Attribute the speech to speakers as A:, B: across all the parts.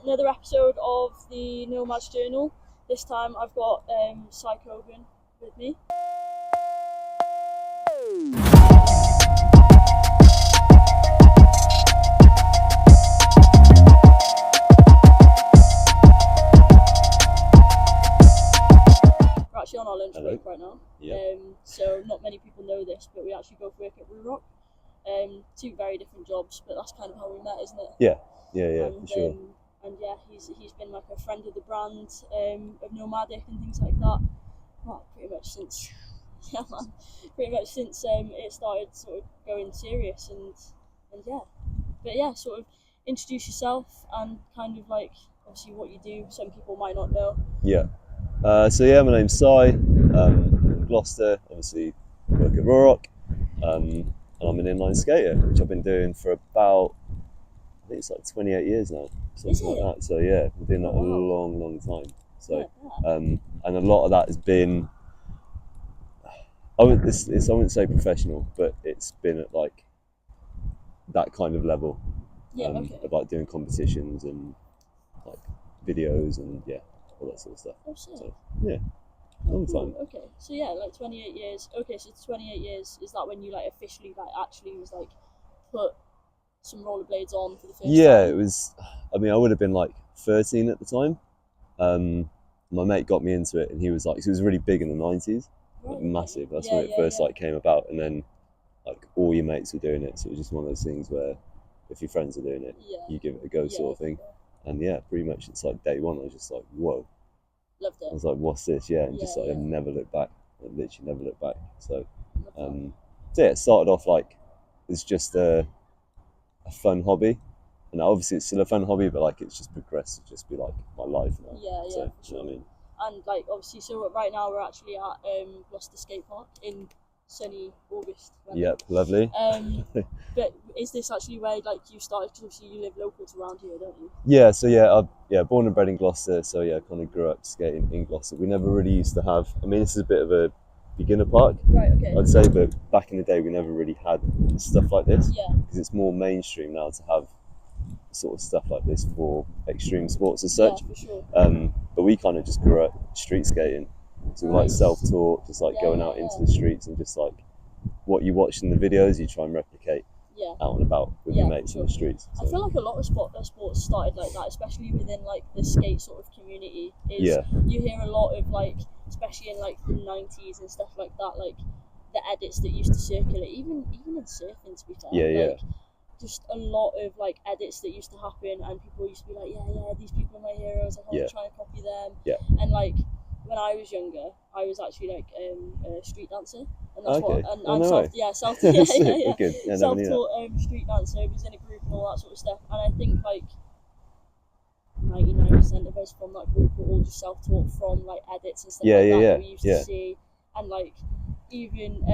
A: Another episode of the Nomad's Journal. This time I've got Si Coburn with me. We're actually on our lunch break right now.
B: Yep.
A: So not many people know this, but we actually both work at Rock. Two very different jobs, but that's kind of how we met, isn't it?
B: Yeah,
A: And,
B: for sure.
A: And yeah, he's been like a friend of the brand, of Nomadic and things like that. Well, pretty much since it started sort of going serious and yeah. But yeah, sort of introduce yourself and kind of like obviously what you do. Some people might not know.
B: Yeah. My name's Si. Gloucester, obviously work at Rock. And I'm an inline skater, which I've been doing for about, I think it's like 28 years now, something like that. So yeah, I've been doing that a long time. So, and a lot of that has been, I wouldn't say professional, but it's been at like that kind of level. About doing competitions and like videos and all that sort of stuff.
A: Oh, sick.
B: So yeah, long time.
A: Okay, so yeah, like 28 years. Okay, so 28 years, is that when you like officially like actually was like put some rollerblades on for the first time?
B: Yeah, it was. I mean, I would have been like 13 at the time. My mate got me into it, and he was like, so it was really big in the 90s, like massive. That's when it first like came about, and then like all your mates were doing it, so it was just one of those things where if your friends are doing it, you give it a go, sort of thing. And yeah, pretty much it's like day one, I was just like, whoa.
A: Loved it.
B: I was like, what's this? Yeah, and just like, I never looked back. I literally never looked back. So, it started off like it's just a fun hobby, and obviously it's still a fun hobby, but like it's just progressed to just be like my life now.
A: For sure.
B: You know what I mean?
A: And like obviously, so right now we're actually at Gloucester Skate Park in sunny August weather.
B: Yep, lovely.
A: But is this actually where like you started? Because obviously you live local to around here, don't you?
B: Yeah, so born and bred in Gloucester, so yeah, kind of grew up skating in Gloucester. We never really used to have, I mean, this is a bit of a beginner park,
A: right? Okay.
B: I'd say, but back in the day we never really had stuff like this.
A: Yeah.
B: Because it's more mainstream now to have sort of stuff like this for extreme sports as such.
A: Yeah, for sure.
B: But we kind of just grew up street skating. So we like self-taught, just like going out into the streets and just like what you watch in the videos, you try and replicate out and about with your mates in the streets. So.
A: I feel like a lot of sports started like that, especially within like the skate sort of community. You hear a lot of like, especially in like the 90s and stuff like that, like the edits that used to circulate, even in surfing, to be fair. Just a lot of like edits that used to happen, and people used to be like, these people are my heroes, I want to try and copy them. And like when I was younger, I was actually like a street dancer, and that's self-taught street dancer. Was in a group and all that sort of stuff. And I think like 99% of us from that group were all just self-taught from like edits and stuff that we used to see, and like even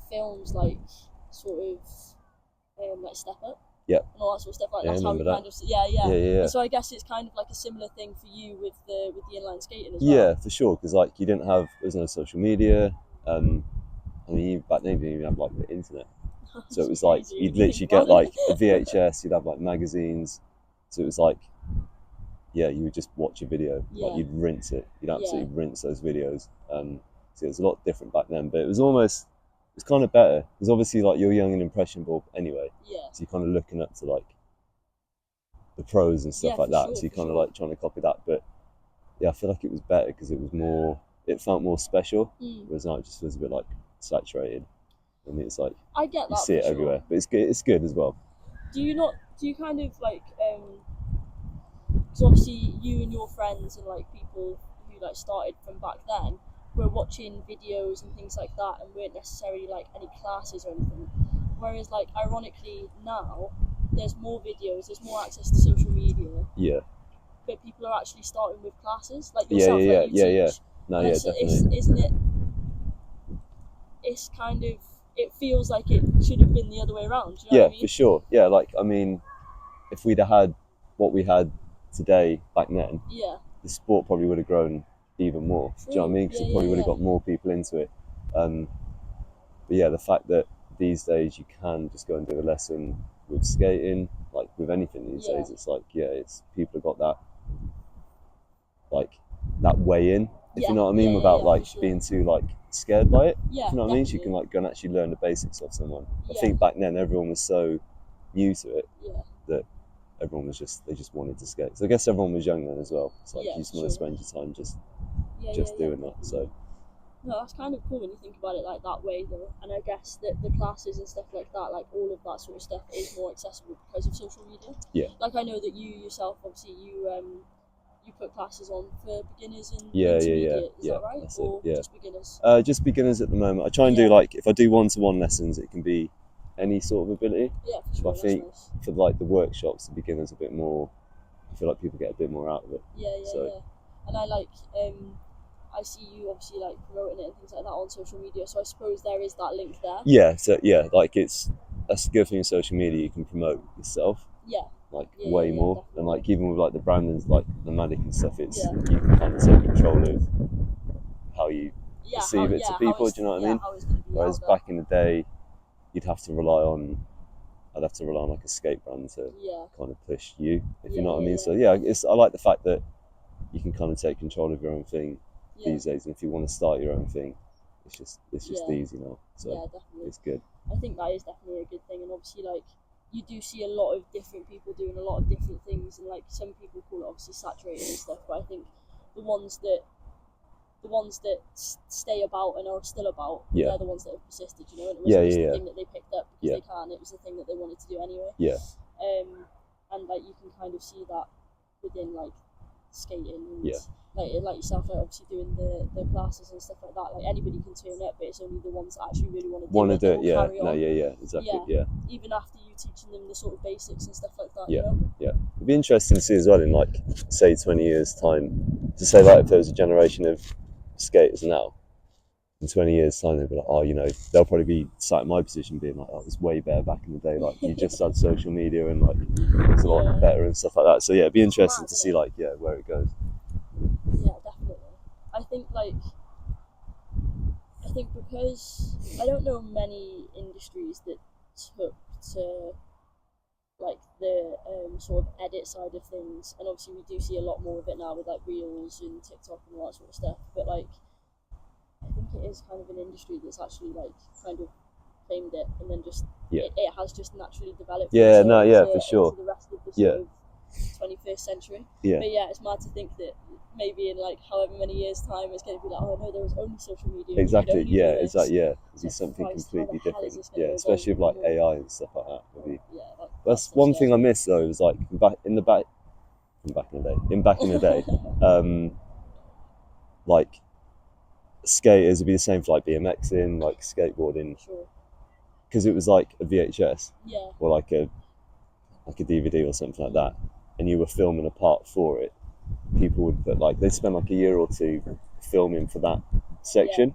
A: films like sort of like Step Up. And all that sort of stuff. Like that's how we kind of And so I guess it's kind of like a similar thing for you with the inline skating as well.
B: Yeah, for sure. Because like there was no social media. I mean, back then you didn't even have like the internet. So it was like you'd literally get like a VHS. You'd have like magazines. So it was like, you would just watch a video. Like you'd rinse it. You'd absolutely rinse those videos. So it was a lot different back then. But it was kind of better because obviously like you're young and impressionable anyway. So you're kind of looking up to like the pros and stuff like that. So you're kind of like trying to copy that. But I feel like it was better because it felt more special. Whereas now it just feels a bit like saturated. I mean, it's like
A: I get that
B: you see it everywhere, but it's good as well.
A: Do you kind of like because obviously you and your friends and like people who like started from back then were watching videos and things like that and weren't necessarily like any classes or anything, whereas like ironically now there's more videos, there's more access to social media, but people are actually starting with classes like yourself. Definitely. Isn't it, it's kind of, it feels like it should have been the other way around. Do you know what I mean?
B: For sure. Like I mean, if we'd have had what we had today back then, the sport probably would have grown even more. Do you know what I mean? Because it probably would have got more people into it. But the fact that these days you can just go and do a lesson with skating like with anything these days, it's like, it's people have got that, like, that way in, if you know what I mean, without like being too like scared by it.
A: Yeah,
B: if you know what I mean, so you
A: definitely.
B: can like go and actually learn the basics of someone. I
A: Yeah.
B: think back then everyone was so new to it
A: Yeah.
B: that everyone was they just wanted to skate. So I guess everyone was young then as well. It's like you just want to spend your time just doing that. So
A: no, that's kind of cool when you think about it like that way though. And I guess that the classes and stuff like that, like all of that sort of stuff is more accessible because of social media.
B: Yeah.
A: Like I know that you yourself, obviously, you put classes on for beginners and
B: yeah.
A: Is that right?
B: That's
A: or
B: it. Yeah.
A: Just beginners?
B: Just beginners at the moment. I try and do like, if I do one-to-one lessons, it can be any sort of ability.
A: Yeah, for sure.
B: But I think for like the workshops, the beginners a bit more. I feel like people get a bit more out of it.
A: Yeah. And I like I see you obviously like promoting it and things like that on social media, so I suppose there is that link there.
B: Yeah, so like that's the good thing with social media, you can promote yourself.
A: Yeah.
B: Like way more.
A: Definitely.
B: And like even with like the branding, like the Matic and stuff, it's you can kind of take control of how you perceive it to people, do you know what I mean? Whereas back in the day I'd have to rely on like a skate brand to kind of push you, if you know what I mean. So I like the fact that you can kind of take control of your own thing these days, and if you want to start your own thing, it's just easy now. So
A: definitely.
B: It's good.
A: I think that is definitely a good thing, and obviously like you do see a lot of different people doing a lot of different things, and like some people call it obviously saturated and stuff, but I think the ones that stay about and are still about, they're the ones that have persisted, you know, and it wasn't just the thing that they picked up because they can, it was the thing that they wanted to do anyway. And like you can kind of see that within like skating and like yourself, like obviously doing the classes and stuff like that. Like anybody can turn up, but it's only the ones that actually really want to do it. Exactly. Even after you teaching them the sort of basics and stuff like that. You know?
B: It'd be interesting to see as well in like say 20 years time, to say like if there was a generation of skaters now, in 20 years time they'll be like, oh, you know, they'll probably be sat in my position being like, oh, it was way better back in the day, like you just had social media and like it's a lot better and stuff like that. So it'd be interesting to see like where it goes.
A: Yeah, definitely. I think because I don't know many industries that took to like the sort of edit side of things, and obviously we do see a lot more of it now with like reels and TikTok and all that sort of stuff, but like I think it is kind of an industry that's actually like kind of claimed it, and then just it has just naturally developed
B: for sure
A: into the rest of the sort of 21st century. But it's mad to think that maybe in like however many years time it's going to be like, oh no, there was only social media.
B: Exactly. It'll be something completely different. Especially with like AI and stuff like that. That's one thing I miss though. Is like back in the day, like skaters would be the same for like BMXing, like skateboarding, because it was like a VHS or like a DVD or something like that, and you were filming a part for it. People would put like, they'd spend like a year or two filming for that section.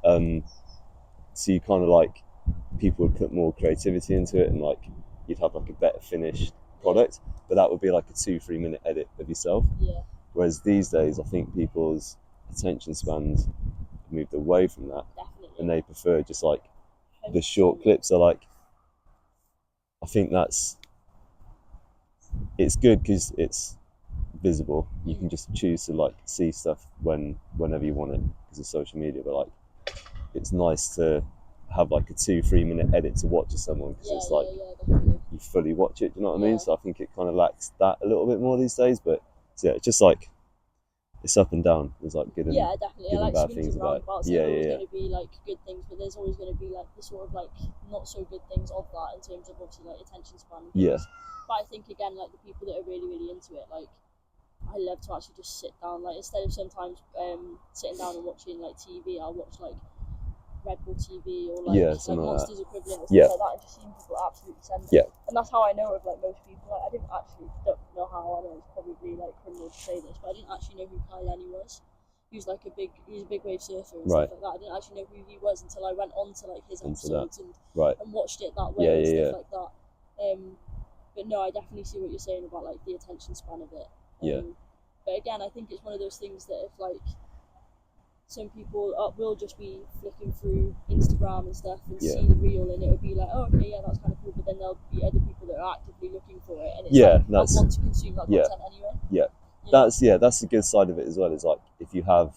B: So you kind of like, people would put more creativity into it, and like you'd have like a better finished product, but that would be like a 2-3 minute edit of yourself. Whereas these days I think people's attention spans moved away from that. And they prefer just like the short clips. So like I think it's good because it's visible. You can just choose to like see stuff whenever you want it because of social media, but like it's nice to have like a 2-3 minute edit to watch of someone, because it's like you fully watch it, do you know what I mean? So I think it kind of lacks that a little bit more these days, but it's just like it's up and down. There's like good and
A: definitely.
B: good and bad things about it.
A: There's always going to be like good things, but there's always going to be like the sort of like not so good things of that in terms of obviously like attention span. But I think again, like the people that are really really into it, like I love to actually just sit down, like instead of sometimes sitting down and watching like TV, I'll watch like Red Bull TV or like Monsters equivalent or stuff like that, and just seeing people absolutely send it. And that's how I know of like most people. Like I don't know how, I know it's probably like criminal to say this, but I didn't actually know who Kyle Lenny was. He's a big wave surfer and stuff like that. I didn't actually know who he was until I went on to like his episodes and watched it that way and stuff like that. But no, I definitely see what you're saying about like the attention span of it. But again, I think it's one of those things that if like some people will just be flicking through Instagram and stuff and
B: Yeah.
A: see the reel, and it'll be like, oh, okay, yeah, that's kind of cool. But then there'll be other people that are actively looking for it, and it's
B: Yeah,
A: like, I want to consume that content anyway.
B: Yeah. That's the good side of it as well. Is like if you have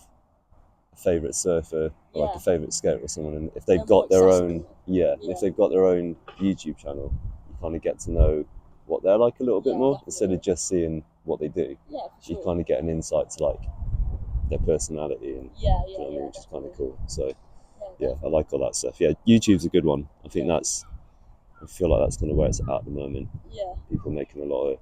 B: a favourite surfer or like a favourite skater or someone, and if they've got their own, if they've got their own YouTube channel, you kind of get to know what they're like a little bit more, instead of just seeing what they do.
A: Yeah, for sure.
B: You kind of get an insight to like their personality, and which is kind of cool. So I like all that stuff. Yeah, YouTube's a good one. I think I feel like that's kind of where it's at the moment.
A: Yeah.
B: People making a lot of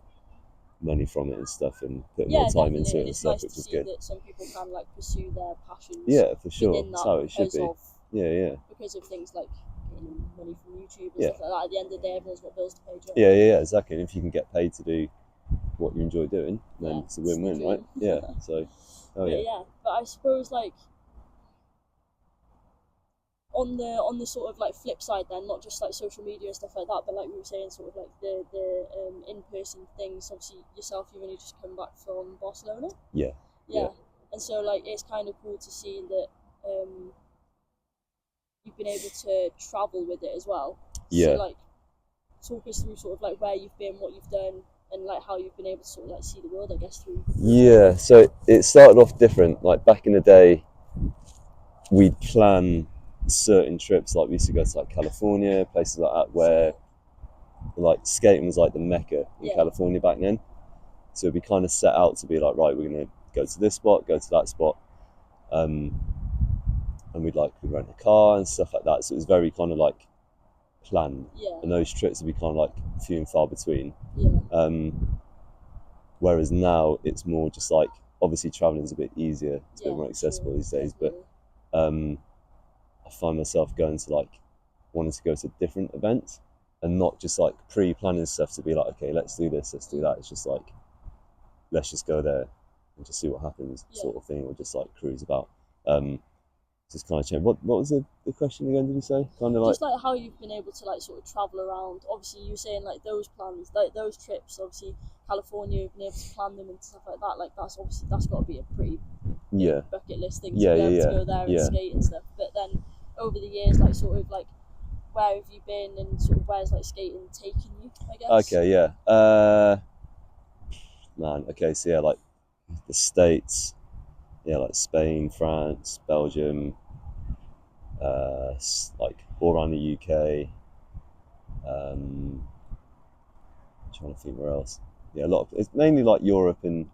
B: money from it and stuff, and putting more time into it and stuff, which is good.
A: That some people can like pursue their passions.
B: Yeah, for sure. That's how it should be.
A: Because of things like getting money from YouTube and stuff like that. At the end of the day, everyone's got bills to pay.
B: Yeah, exactly. And if you can get paid to do what you enjoy doing, then it's a win-win, right? Yeah. So,
A: but I suppose like on the sort of like flip side, then not just like social media and stuff like that, but like we were saying, sort of like the in-person things. Obviously, yourself, you've only just come back from Barcelona.
B: Yeah.
A: And so like it's kind of cool to see that you've been able to travel with it as well. So like, talk us through sort of like where you've been, what you've done, and like how you've been able to sort of like see the world, I guess, through.
B: Yeah. So it started off different. Like back in the day, we'd plan certain trips, like we used to go to like California, places like that, where like skating was like the mecca in California back then. So we kind of set out to be like, right, we're gonna go to this spot, go to that spot, and we'd rent a car and stuff like that. So it was very kind of like planned, and those trips would be kind of like few and far between. Whereas now it's more just like, obviously traveling is a bit easier, it's a bit more accessible these days, but I find myself going to like wanting to go to different events and not just like pre-planning stuff to be like, okay, let's do this, let's do that. It's just like, let's just go there and just see what happens, sort of thing, or just like cruise about. Just kind of change. What was the question again? Did you say kind of like
A: just like how you've been able to like sort of travel around? Obviously, you were saying like those plans, like those trips. Obviously, California, you've been able to plan them and stuff like that. Like that's got to be a pretty bucket list thing to be able to go there and skate and stuff. But then over the years, like sort of like, where have you been and sort of where's like skating taken you, I guess?
B: Okay, man, okay, so yeah, like the States, like Spain, France, Belgium, like all around the UK. Trying to think where else. A lot of, it's mainly like Europe and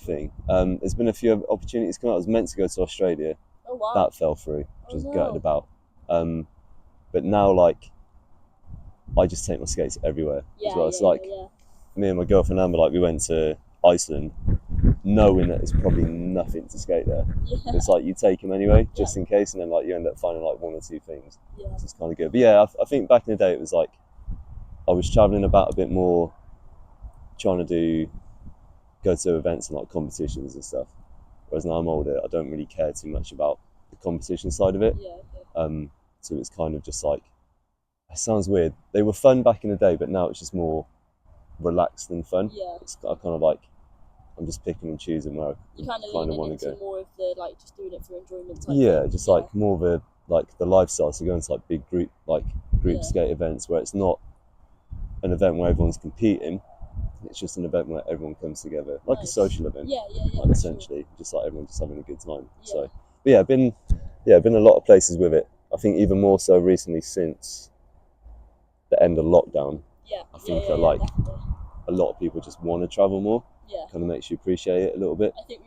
B: thing. There's been a few opportunities come out. I was meant to go to Australia.
A: Oh wow.
B: That fell through, which was gutted about. But now like I just take my skates everywhere as well. It's like me and my girlfriend Amber, like we went to Iceland knowing that there's probably nothing to skate there. It's like you take them anyway, just in case, and then like you end up finding like one or two things. So it's kind of good. But I think back in the day it was like I was traveling about a bit more, trying to go to events and like competitions and stuff. Whereas now I'm older, I don't really care too much about the competition side of it. So it's kind of just like, it sounds weird. They were fun back in the day, but now it's just more relaxed than fun. It's kind of like I'm just picking and choosing where
A: you kind of want to go. More of the like just doing it for enjoyment type thing.
B: Just like more of a like the lifestyle. So going to like big group skate events where it's not an event where everyone's competing. It's just an event where everyone comes together, like a social event. Like essentially, just like everyone just having a good time. So, but I've been a lot of places with it. I think even more so recently since the end of lockdown. I think like
A: definitely.
B: A lot of people just want to travel more. Kind of makes you appreciate it a little bit.
A: I think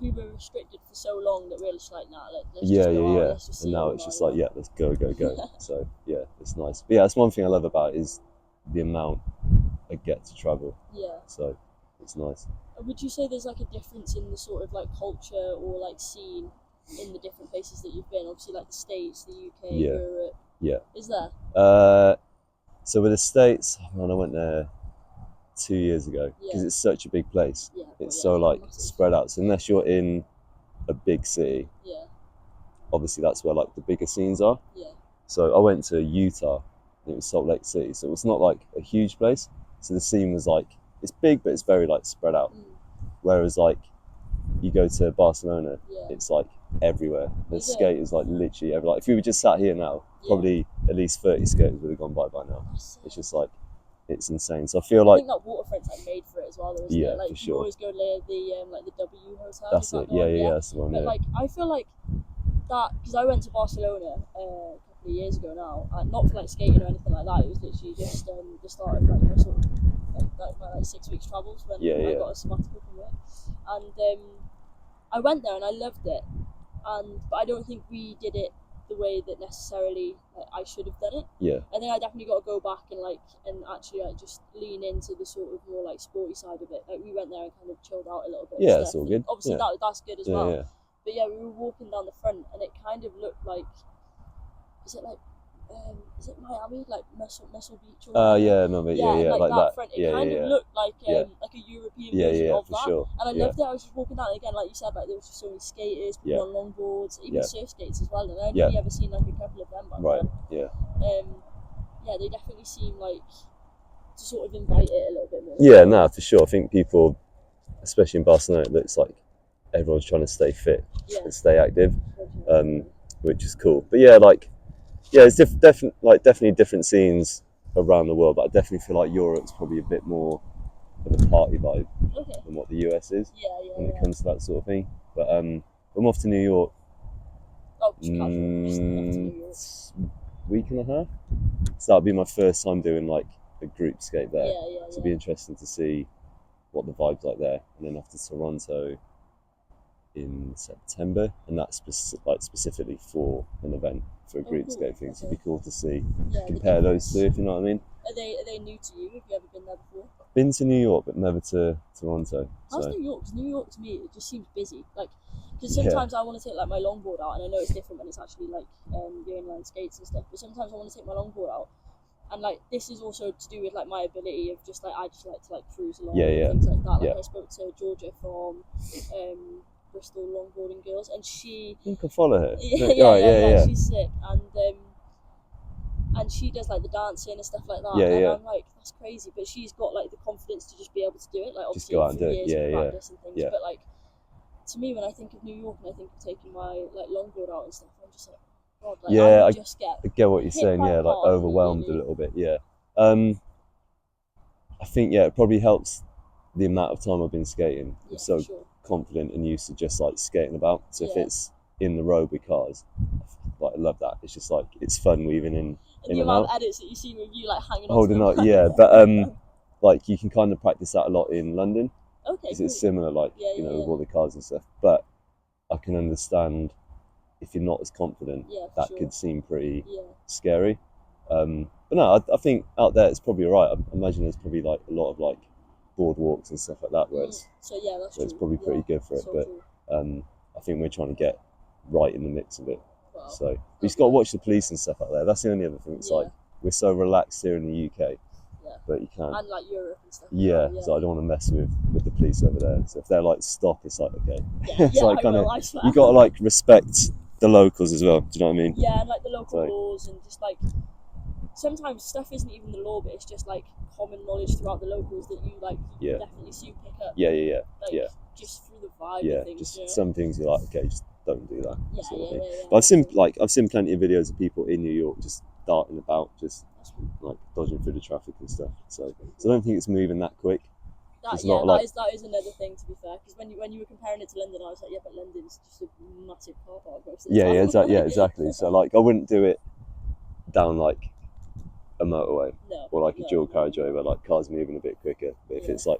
A: we were restricted for so long that we're just like, nah, let's just go out, let's just see.
B: And now it's just like, let's go. So it's nice. But that's one thing I love about it is the amount I get to travel. So it's nice.
A: Would you say there's like a difference in the sort of like culture or like scene in the different places that you've been? Obviously, like the States, the UK, Europe. Is there?
B: So with the States, man, I went there 2 years ago because it's such a big place. It's so like spread out. So unless you're in a big city, obviously that's where like the bigger scenes are. So I went to Utah. It was Salt Lake City, so it's not like a huge place. So the scene was like, it's big, but it's very like spread out. Whereas like you go to Barcelona,
A: Yeah.
B: it's like everywhere. There's
A: Is it?
B: skaters like literally everywhere. Like, if we were just sat here now, probably at least 30 skaters would have gone by now. It's just like, it's insane. So I feel
A: I
B: like,
A: think that waterfront's like made for it as well, though, isn't
B: yeah,
A: it? Like,
B: for
A: you
B: sure.
A: always go near the like the W Hotel.
B: That's it. Yeah, that's the one.
A: But
B: Yeah.
A: like, I feel like that, because I went to Barcelona a couple of years ago now, not for like skating or anything like that. It was literally just the start of like my sort of my 6 weeks travels when I got a sabbatical from work, and I went there and I loved it, but I don't think we did it the way that necessarily I should have done it.
B: Yeah.
A: I think I definitely got to go back and actually just lean into the sort of more like sporty side of it. Like, we went there and kind of chilled out a little bit.
B: Yeah, that's all good.
A: Obviously, that's good as well.
B: Yeah.
A: But yeah, we were walking down the front and it kind of looked like, is it Miami, like Muscle Beach? Or
B: yeah, no, but yeah,
A: like that front. It kind of
B: yeah.
A: looked like a European version of
B: for
A: that.
B: sure.
A: And I loved it. I was just walking down, and again, like you said, like there was just so many skaters, people on longboards, even surf skates as well. And I've only ever seen like a couple of them back then. Yeah, they definitely seem like to sort of invite it a little bit more.
B: Yeah, no, for sure. I think people, especially in Barcelona, it looks like everyone's trying to stay fit and stay active, which is cool. But yeah, like, it's definitely different scenes around the world. But I definitely feel like Europe's probably a bit more of a party vibe than what the US is when it comes to that sort of thing. But I'm off to New York.
A: Oh, just casual. Just off to New York.
B: Week and a half. So that'll be my first time doing like a group skate there. So it'll be interesting to see what the vibe's like there. And then off to Toronto in September, and that's specifically for an event, for a group skate thing. So it'd be cool to see, compare those two, if you know what I mean.
A: Are they new to you? Have you ever been there before?
B: Been to New York, but never to Toronto.
A: How's New York? Because New York to me, it just seems busy. Like, because sometimes I want to take like my longboard out, and I know it's different when it's actually like the inline skates and stuff. But sometimes I want to take my longboard out, and like this is also to do with like my ability of just like I just like to like cruise along and things like that. Like I spoke to Georgia from Bristol Longboarding Girls, and she.
B: I think I follow her.
A: Yeah, she's sick, and she does like the dancing and stuff like that. And I'm like, that's crazy, but she's got like the confidence to just be able to do it. Like, obviously,
B: just go out and do it.
A: Years of practice and things. But like, to me, when I think of New York and I think of taking my like longboard out and stuff, I'm just like, God, like,
B: I get what you're saying. Yeah, like overwhelmed a little bit. Yeah. I think it probably helps the amount of time I've been skating. I'm so confident and used to just like skating about. So if it's in the road with cars, like, I love that. It's just like, it's fun weaving in
A: and the amount of edits that you see with you like hanging
B: holding on. But like you can kind of practice that a lot in London.
A: Okay.
B: Because it's similar, like with all the cars and stuff. But I can understand if you're not as confident, that could seem pretty scary. But no, I think out there it's probably alright. I imagine there's probably like a lot of like boardwalks and stuff like that where it's it's probably pretty good for it. But I think we're trying to get right in the mix of it. Wow. So we just got to watch the police and stuff out there. That's the only other thing. It's like we're so relaxed here in the UK, but you can't.
A: And like Europe and stuff.
B: So I don't want to mess with the police over there. So if they're like stop, it's like okay. It's like kind of you got to like respect the locals as well. Do you know what I mean?
A: Yeah, and like the local laws and just like sometimes stuff isn't even the law, but it's just like common knowledge throughout the locals that you like you definitely soon pick up. Just through the vibe of things.
B: Just some things you're like, okay, just don't do that. But I've seen plenty of videos of people in New York just darting about, just like dodging through the traffic and stuff. So I don't think it's moving that quick.
A: That is another thing, to be fair, because when you were comparing it to London, I was like, but London's just a massive car park.
B: Exactly. So like I wouldn't do it down like a motorway or like a dual carriageway where like cars moving a bit quicker. But if it's like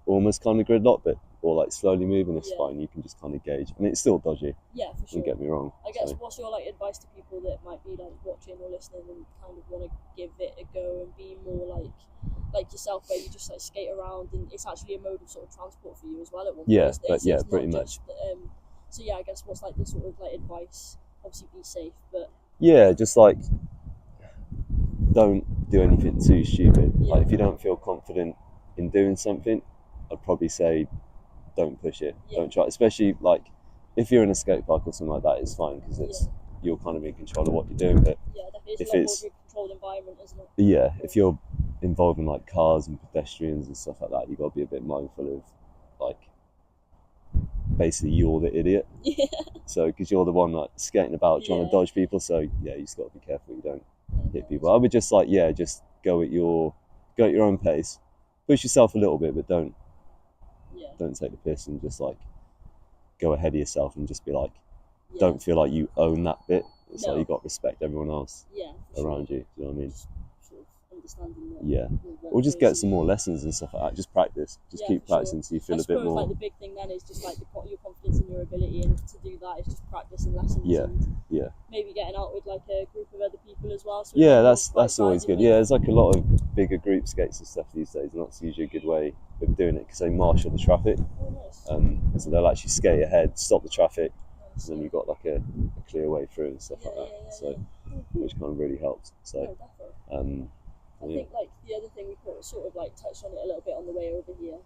B: almost kind of gridlock, or like slowly moving, it's fine. You can just kind of gauge. I mean, it's still dodgy.
A: Yeah, for sure.
B: Don't get me wrong.
A: I guess what's your like advice to people that might be like watching or listening and kind of want to give it a go and be more like yourself, where you just like skate around and it's actually a mode of sort of transport for you as well at one point. It's
B: pretty much.
A: So I guess what's like the sort of like advice? Obviously, be safe, but
B: just like don't do anything too stupid. Like if you don't feel confident in doing something, I'd probably say don't push it. Don't try, especially like if you're in a skate park or something like that, it's fine because you're kind of in control of what you're doing. But
A: if it's more of a controlled environment, isn't it?
B: If you're involved in like cars and pedestrians and stuff like that, you've got to be a bit mindful of like basically you're the idiot.
A: Yeah.
B: So because you're the one like skating about trying to dodge people, so yeah, you just got to be careful you don't hit people. I would just just go at your own pace, push yourself a little bit, but don't take the piss and just like go ahead of yourself and just be like, don't feel like you own that bit. It's like you got to respect everyone else around you. Do you know what I mean?
A: Just sort of understanding
B: or just get some more lessons and stuff like that. Just practice. Just keep practicing until you feel a bit more.
A: Like the big thing then is just like your confidence in your ability, and to do that is just practice and lessons.
B: Yeah.
A: Maybe getting out with like a group of other people as well. So
B: that's always good. Yeah, there's like a lot of bigger group skates and stuff these days, and that's usually a good way of doing it because they marshal the traffic.
A: Oh, nice.
B: So they'll actually skate ahead, stop the traffic, and then you've got like a clear way through and stuff like that. So which kind of really helps. So
A: I think like the other thing we sort of like touched on it a little bit on the way over here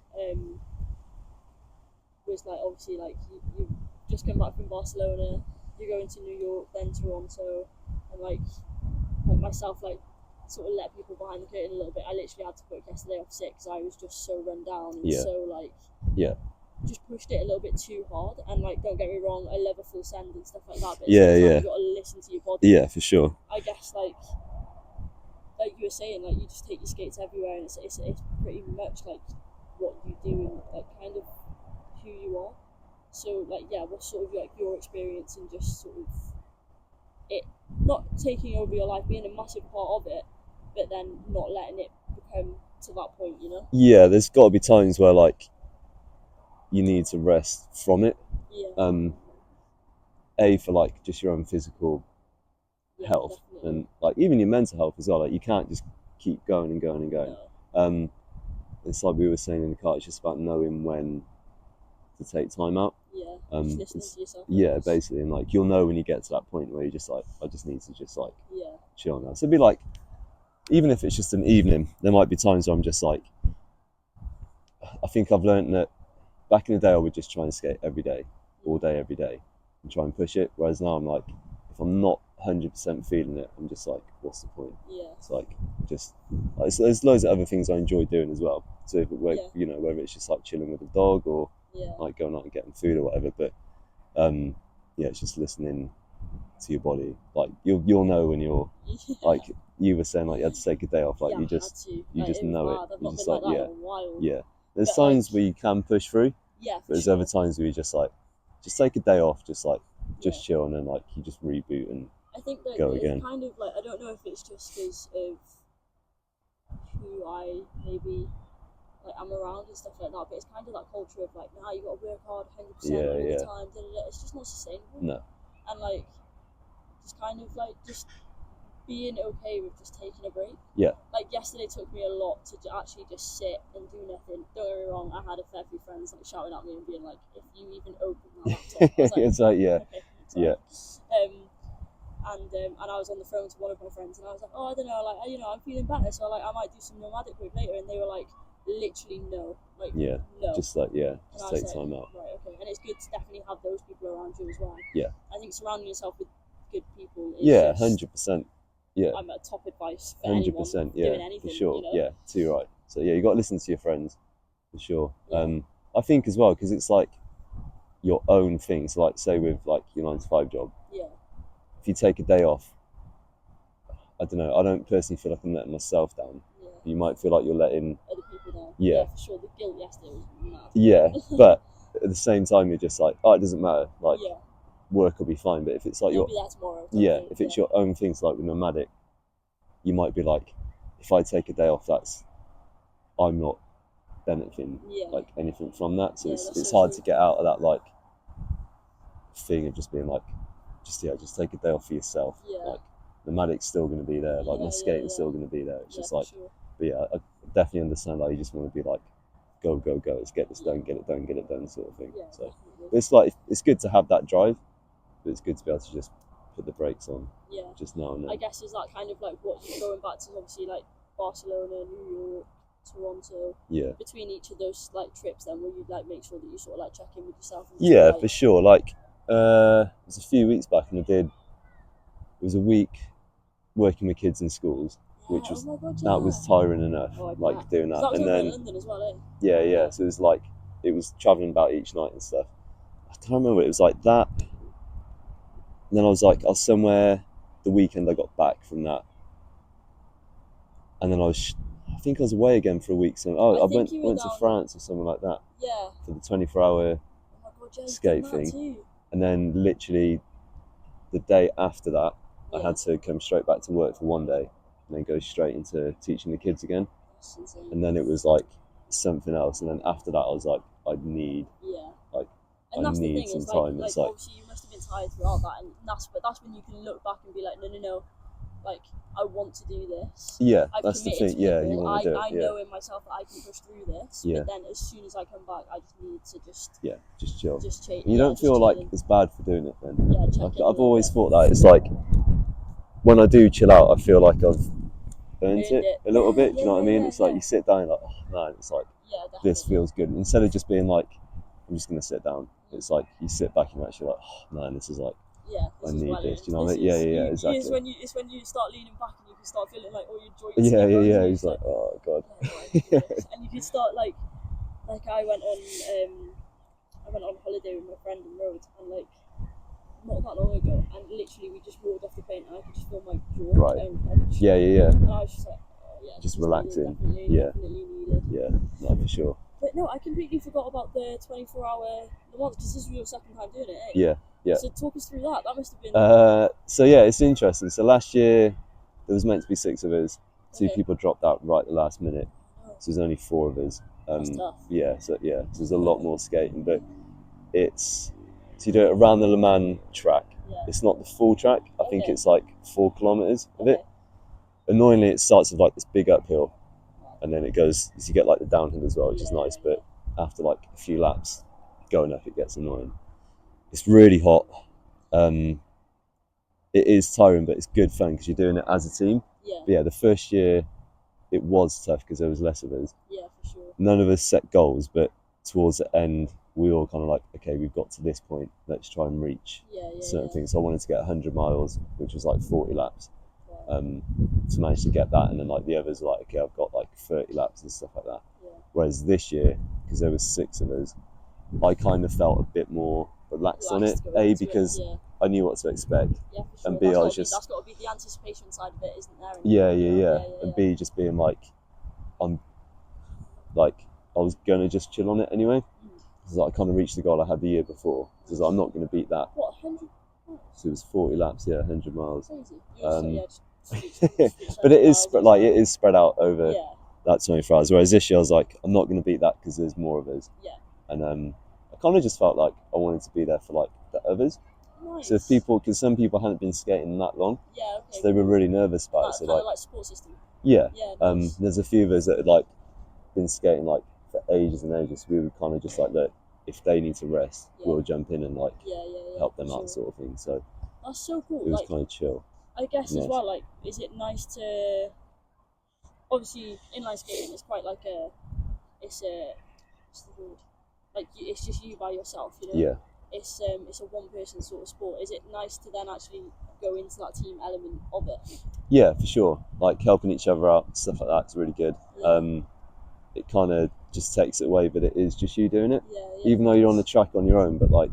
A: was like obviously like you just come back from Barcelona, you're going to New York, then Toronto, and like myself like sort of let people behind the curtain a little bit. I literally had to book yesterday off sick because I was just so run down and so like just pushed it a little bit too hard. And like, don't get me wrong, I love a full send and stuff like that, but you got to listen to your body.
B: Yeah, for sure.
A: I guess like you were saying, like you just take your skates everywhere, and it's pretty much like what you do and like kind of who you are. So like what's sort of like your experience and just sort of it not taking over your life, being a massive part of it, but then not letting it become to that point, you know?
B: Yeah, there's got to be times where like you need to rest from it. For like just your own physical health, definitely. And like even your mental health as well. Like you can't just keep going and going and going. No. It's like we were saying in the car. It's just about knowing when to take time out.
A: Just listening to yourself.
B: Basically, and like you'll know when you get to that point where you're just like, I just need to just like chill now. So it'd be like, even if it's just an evening, there might be times where I'm just like, I think I've learned that back in the day I would just try and skate every day, all day, every day, and try and push it. Whereas now I'm like, if I'm not 100% feeling it, I'm just like, what's the point? It's like just like, there's loads of other things I enjoy doing as well. So if you know, whether it's just like chilling with a dog or like going out and getting food or whatever, but it's just listening to your body. Like you'll know when you're like you were saying, like you had to take a day off. Like you just know it.
A: I've not been like that in a while.
B: There's times where you can push through. But there's other times where you just like just take a day off, just chill, and then like you just reboot and
A: I think that
B: go
A: it's
B: again.
A: Kind of like, I don't know if it's just because of who I maybe like I'm around and stuff like that, but it's kind of that culture of like, nah, you got to work hard 100% all the time. It's just not sustainable.
B: No.
A: And like, just kind of like just being okay with just taking a break. Like yesterday took me a lot to actually just sit and do nothing. Don't get me wrong, I had a fair few friends like shouting at me and being like, if you even open my laptop, I was like,
B: it's like
A: and I was on the phone to one of my friends and I was like, oh, I don't know, like, I'm feeling better, so like I might do some nomadic work later, and they were like, literally no, like no,
B: just like just take time out.
A: Right, okay. And it's good to definitely have those people around you as well. I think surrounding yourself with good people is
B: 100%.
A: I'm a top advice for
B: 100%.
A: doing anything,
B: for sure.
A: You know?
B: Too right. So you got to listen to your friends for sure. I think as well, because it's like your own thing. So like say with like your 9-to-5 job, if you take a day off, I don't know, I don't personally feel like I'm letting myself down. You might feel like you're letting
A: other people down. Yeah, for sure. The guilt yesterday was mad.
B: But at the same time you're just like, oh, it doesn't matter, like work will be fine. But if it's like
A: You'll be there tomorrow,
B: if it's your own things, like with nomadic, you might be like, if I take a day off, I'm not benefiting like anything from that. So it's hard to get out of that like thing of just being like, just take a day off for yourself. Like nomadic's still going to be there, like my skating's still going to be there. It's just like, but I definitely understand, like you just want to be like, go, let's get this done, get it done sort of thing. So it's like, it's good to have that drive, but it's good to be able to just put the brakes on just now and then.
A: I guess is that kind of like what you're going back to, obviously like Barcelona, New York, Toronto, between each of those like trips, then will you like make sure that you sort of like check in with yourself? And
B: for sure. Like it was a few weeks back, and it was a week working with kids in schools, which was that was tiring enough, like doing that.
A: So that was
B: and then
A: in London as well,
B: so it was like, it was traveling about each night and stuff. can't remember. It was like that. And then I was somewhere the weekend I got back from that. And then I think I was away again for a week. So I went to France or something like that.
A: Yeah.
B: For the 24-hour skate thing.
A: Too.
B: And then literally the day after that, I had to come straight back to work for one day and then go straight into teaching the kids again.
A: That's insane.
B: And then it was like something else. And then after that, I was like, I need some time.
A: Like obviously you must have been tired throughout that, and that's when you can look back and be like, no, like I want to do this.
B: Yeah,
A: I've
B: that's the thing.
A: to
B: Yeah,
A: people.
B: you want to do it.
A: I know in myself that I can push through this.
B: Yeah.
A: But then as soon as I come back, I just need to
B: just chill.
A: Just change.
B: You don't feel like it's bad for doing it then.
A: Yeah,
B: I've always thought that it's like when I do chill out, I feel like I've earned it a little bit. Do you know what I mean? It's like you sit down, like, oh man, it's like this feels good. Instead of just being like, I'm just gonna sit down. It's like you sit back and you're actually like, oh man, this is like, I need this. Do you know what I mean? Yeah, exactly.
A: It's when you start leaning back and you can start feeling like all your joints.
B: Yeah. He's like, oh god.
A: And you can start like I went on holiday with my friend in Rhodes, and like not that long ago, and literally we just walked off the plane and I could just feel my jaw.
B: Right. Yeah.
A: And I was just like,
B: just relaxing.
A: Definitely needed.
B: Yeah, no, for sure.
A: But no, I completely forgot about the 24-hour Le Mans, because this was your second time doing it, eh?
B: Yeah.
A: So talk us through that. That must have been...
B: So yeah, it's interesting. So last year, there was meant to be 6 of us. 2 people dropped out right at the last minute. So there's only 4 of us.
A: That's tough.
B: So there's a lot more skating, but so you do it around the Le Mans track. Yeah. It's not the full track. I think it's like 4 kilometers of it. Annoyingly, it starts with like this big uphill, and then it goes, you get like the downhill as well, which is nice, but after like a few laps going up, it gets annoying. It's really hot. It is tiring, but it's good fun because you're doing it as a team. But yeah, the first year it was tough because there was less of us.
A: Yeah, for sure.
B: None of us set goals, but towards the end we all kind of like, okay, we've got to this point, let's try and reach certain things. So I wanted to get 100 miles, which was like 40 laps. To manage to get that, and then like the others were like, okay, I've got like 30 laps and stuff like that. Whereas this year, because there was 6 of us, I kind of felt a bit more relaxed on it. A, because I knew what to expect, and B, that's
A: got to be the anticipation side of it, isn't there?
B: Yeah. And B, just being like, I was gonna just chill on it anyway, because I kind of reached the goal I had the year before, because I'm not going to beat that.
A: What, 100 miles?
B: So it was 40 laps, 100 miles.
A: Crazy.
B: But it is spread out over that 24 hours. Whereas this year I was like, I'm not going to beat that because there's more of us. And I kind of just felt like I wanted to be there for like the others.
A: Nice.
B: So because some people hadn't been skating that long, so they were really nervous about it. So
A: like support system.
B: Nice. There's a few of us that had like been skating like for ages and ages. So we were kind of just like, look, if they need to rest, we'll jump in and like help them out, sort of thing. So
A: that's so cool.
B: It was kind of chill.
A: I guess as well, like, is it nice to, obviously inline skating is quite like what's the word? Like it's just you by yourself, you know?
B: Yeah.
A: It's a one person sort of sport. Is it nice to then actually go into that team element of it?
B: Yeah, for sure. Like helping each other out, stuff like that's really good. It kind of just takes it away, but it is just you doing it. Even though you're on the track on your own, but like,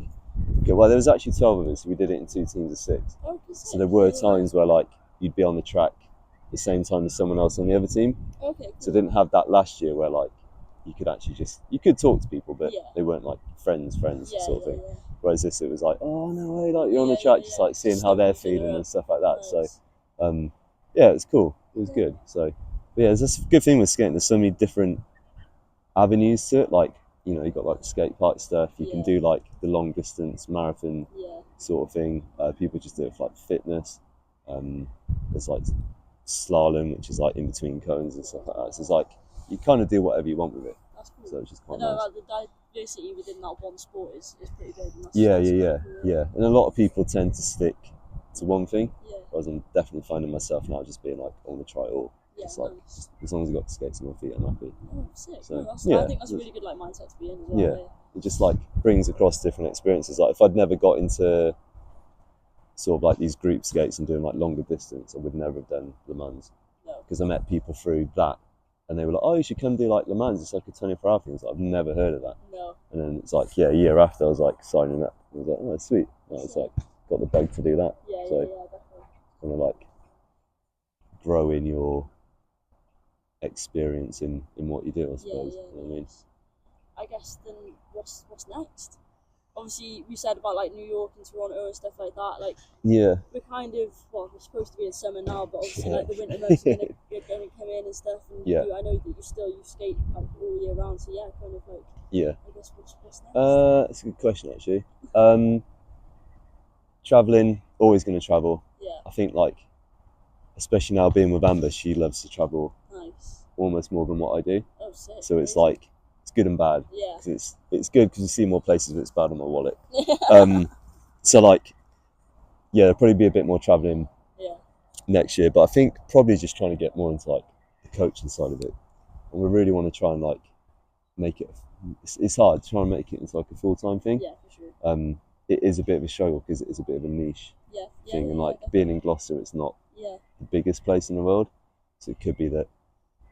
B: well, there was actually 12 of us, so we did it in 2 teams of 6. So there were times where like you'd be on the track the same time as someone else on the other team. So I didn't have that last year where like you could actually you could talk to people, but they weren't like friends sort of thing. Whereas this, it was like, oh no way, like you're on the track, just like seeing how they're feeling and stuff like that. Nice. So it was cool. It was good. So that's a good thing with skating. There's so many different avenues to it. Like, you know, you've got like the skate park stuff. You can do like the long distance marathon sort of thing. People just do it for like fitness. There's like slalom, which is like in between cones and stuff like that. So it's like you kind of do whatever you want with it. That's cool. So it's just quite nice.
A: Like the diversity within that one sport is pretty good. And
B: Yeah. And a lot of people tend to stick to one thing. Whereas I'm definitely finding myself now just being like, I want to try it all. It's like, as long as I've got the skates on my feet, I'm happy.
A: Oh, sick. So, I think that's a really good like mindset to be in as well.
B: It just like brings across different experiences. Like if I'd never got into sort of like these group skates and doing like longer distance, I would never have done Le Mans. Because I met people through that, and they were like, oh, you should come do like Le Mans. It's like a 24-hour thing. I've never heard of that. And then it's like, a year after I was like signing up. I was like, oh, sweet. And I was like, got the bug to do that.
A: Yeah,
B: so
A: definitely.
B: Kind of like growing your experience in what you do, I suppose.
A: Yeah.
B: You know what I mean?
A: I guess then what's next? Obviously, we said about like New York and Toronto and stuff like that. Like, we're kind of we're supposed to be in summer now, but obviously like the winter months are gonna come in and stuff. And I know that you skate like all year round, so kind of like I guess what's next?
B: That's a good question actually. Traveling, always going to travel.
A: Yeah.
B: I think like, especially now being with Amber, she loves to travel.
A: Nice.
B: Almost more than what I do.
A: Oh, sick.
B: So it's like, it's good and bad.
A: Yeah.
B: Cause it's good because you see more places, but it's bad on my wallet. So like, there'll probably be a bit more traveling next year, but I think probably just trying to get more into like the coaching side of it. And we really want to try and like make it, it's hard to try and make it into like a full-time thing.
A: Yeah, for sure.
B: It is a bit of a struggle because it is a bit of a niche thing, and like being in Gloucester, it's not the biggest place in the world, so it could be that.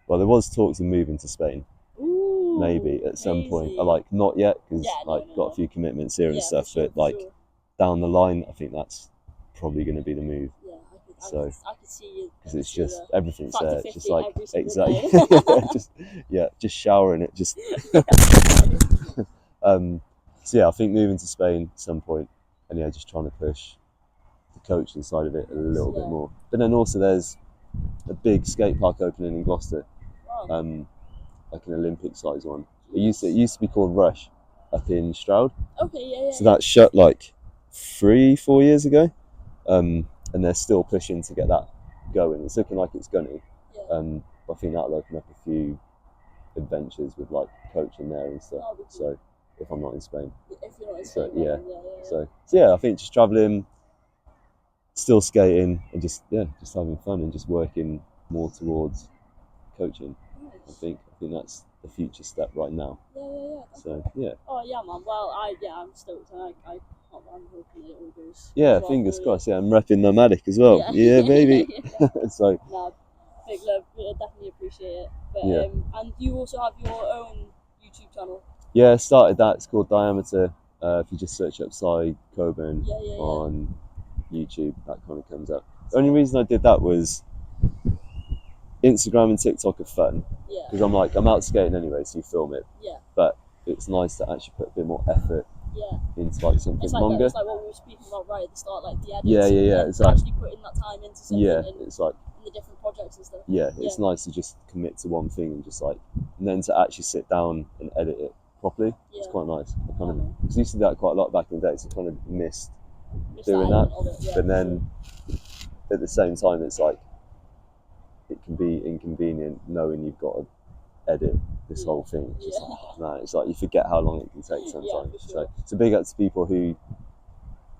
B: Well, there was talks of moving to Spain, maybe at some point. I like not yet because got a few commitments here and stuff, but like down the line, I think that's probably going to be the move. Yeah,
A: I could see you
B: because it's just everything's there. It's just like
A: exactly,
B: just showering it, just. So I think moving to Spain at some point, and just trying to push the coaching side of it a little bit more. But then also there's a big skate park opening in Gloucester, like an Olympic size one. It used to be called Rush, up in Stroud.
A: Okay,
B: So that shut like 3-4 years ago, and they're still pushing to get that going. It's looking like it's gonna. But I think that'll open up a few adventures with like coaching there and stuff. So. If I'm not in Spain.
A: If you're not in Spain,
B: So I think just travelling, still skating, and just having fun and just working more towards coaching.
A: Nice.
B: I think that's the future step right now.
A: Yeah.
B: So yeah.
A: Oh yeah, man. Well, I'm stoked. I'm hoping it all goes.
B: Yeah, fingers crossed. Yeah, I'm repping Nomadic as well. Yeah, baby. So.
A: No, big love. I definitely appreciate it. But and you also have your own YouTube channel.
B: Yeah, started that. It's called Diameter. If you just search up Si Coburn on YouTube, that kind of comes up. The only reason I did that was Instagram and TikTok are fun.
A: Yeah.
B: Because I'm out skating anyway, so you film it.
A: Yeah.
B: But it's nice to actually put a bit more effort into like something longer.
A: It's like what we were speaking about right at the start, like the edits.
B: Yeah.
A: It's like actually putting that time into something.
B: Yeah, it's like
A: in the different projects and stuff.
B: Yeah, it's nice to just commit to one thing and just like, and then to actually sit down and edit it properly. It's quite nice. I kind of, because I used to do that quite a lot back in the day, so I kind of missed doing that. But then at the same time, it's like it can be inconvenient knowing you've got to edit this whole thing. It's just like, it's like you forget how long it can take sometimes. So it's a big up to people who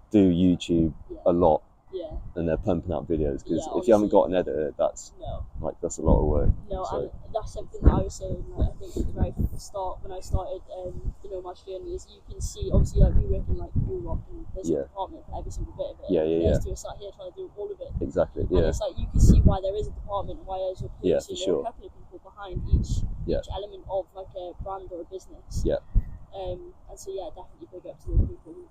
B: do YouTube a lot.
A: Yeah.
B: And they're pumping out videos, because if you haven't got an editor, that's a lot of work.
A: No, and that's something that I was saying. Like, I think at the very start when I started the Nomad journey, is you can see obviously like we work in like Blue Rock and there's a department for every single bit of it. There's two sat here trying to do all of it.
B: Exactly.
A: And it's like you can see why there is a department, why there's a person or a couple of people behind each element of like a brand or a business.
B: Yeah.
A: And so definitely big up to those people who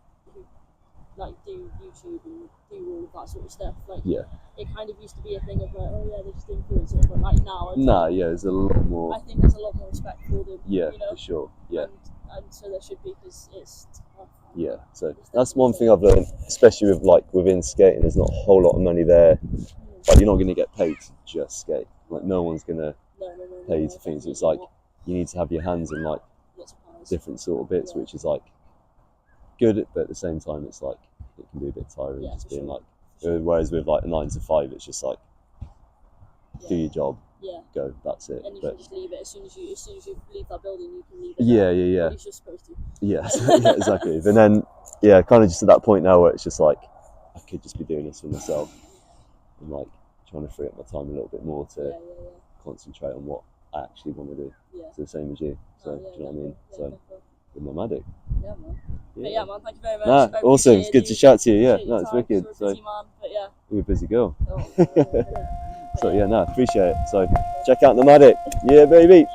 A: like do YouTube and do all of that sort of stuff. Like it kind of used to be a thing of like, they're just influencers, but like now
B: there's a lot more.
A: I think there's a lot more respect for them.
B: For sure.
A: And so there should be, because it's tough.
B: So that's one thing I've learned, especially with like within skating. There's not a whole lot of money there. Like you're not going to get paid to just skate. Like no one's going to pay you to things. It's like you need to have your hands in like different sort of bits, which is like good, but at the same time it's like it can be a bit tiring just being like, whereas with like a 9 to 5 it's just like do your job, go, that's it.
A: And you can just leave it as soon as you leave that building, you can leave it.
B: Yeah.
A: You're just supposed to.
B: Yeah, exactly. But then kind of just at that point now where it's just like I could just be doing this for myself and like trying to free up my time a little bit more to concentrate on what I actually want to do. It's the same as you. So do you know what I mean? So with Nomadic.
A: Yeah, man. Man, thank you very much.
B: Awesome. It's good to chat to you. It's wicked.
A: So busy, man, but
B: you're a busy girl. So appreciate it. So check out Nomadic. Yeah, baby.